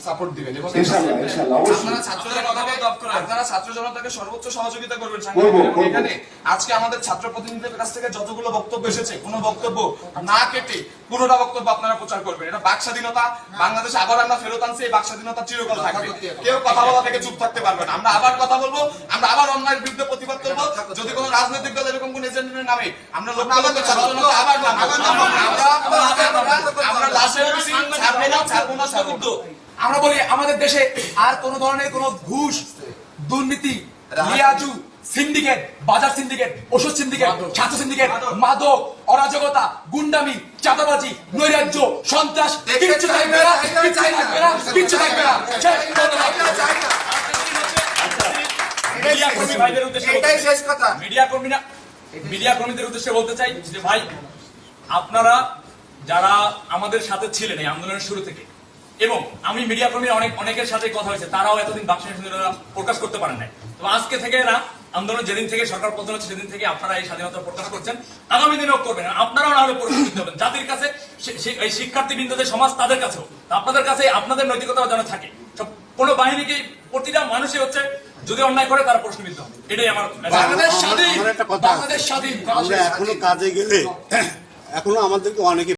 Support দিবেন এবং ইনশাআল্লাহ ইনশাআল্লাহ অবশ্যই আপনারা ছাত্র জনতাকে সর্বোচ্চ সহযোগিতা করবেন। এখানে আজকে আমাদের ছাত্র প্রতিনিধিদের কাছ থেকে যতগুলো বক্তব্য এসেছে কোনো বক্তব্য না কেটে পুরোটা বক্তব্য আপনারা প্রচার করবেন। এটা বাক স্বাধীনতা, বাংলাদেশে আবার আমরা ফেরত আনছি, এই বাক স্বাধীনতা চিরকাল থাকবে। কেউ কথা বলা থেকে চুপ থাকতে পারবে না। আমরা আবার কথা বলবো, আমরা আবার অন্যায়ের বিরুদ্ধে প্রতিবাদ করবো। যদি কোনো রাজনৈতিক দল এরকম কোন এজেন্ডার নামে আমরা ছাত্র জনতা আবার আমরা লাশের ছাড়বো না। আমরা বলি আমাদের দেশে আর কোন ধরনের কোন ঘুষ, দুর্নীতি, লিয়াজু, সিন্ডিকেট, বাজার সিন্ডিকেট, ওষুধ সিন্ডিকেট, ছাত্র সিন্ডিকেট, মাদক, অরাজকতা, গুন্ডামি, চাঁদাবাজি, নৈরাজ্য, সন্ত্রাস কিচ্ছু থাকবে না, কিচ্ছু থাকবে না। মিডিয়া কর্মী ভাইদের উদ্দেশ্যে এটাই শেষ কথা। মিডিয়া কর্মীদের উদ্দেশ্যে বলতে চাই যে ভাই, আপনারা যারা আমাদের সাথে ছিলেন এই আন্দোলনের শুরু থেকে, এবং আমি মিডিয়া কর্মী অনেকের সাথে কথা হয়েছে, তারাও এতদিন বাক স্বাধীনতা প্রকাশ করতে পারেন নাই। তো আজকে থেকে না, আন্দোলন যেদিন থেকে সরকার পতন হচ্ছে সেদিন থেকে আপনারা এই স্বাধীনতা প্রকাশ করছেন, আগামী দিনেও করবেন। আপনারাও না হলে পরিচিত হবেন জাতির কাছে, এই শিক্ষার্থী বৃন্দদের সমাজ তাদের কাছেও। আপনাদের কাছে আপনাদের নৈতিকতা যেন থাকে। কোনো বাহিনীকে প্রতিটা মানুষই হচ্ছে যদি অন্যায় করে তারা প্রশ্নবিদ্ধ হবে। এটাই আমার বাংলাদেশ স্বাধীন, বাংলাদেশ স্বাধীন। আমরা এখনো কাজে গেলে এখনো আমাদেরকে অনেকে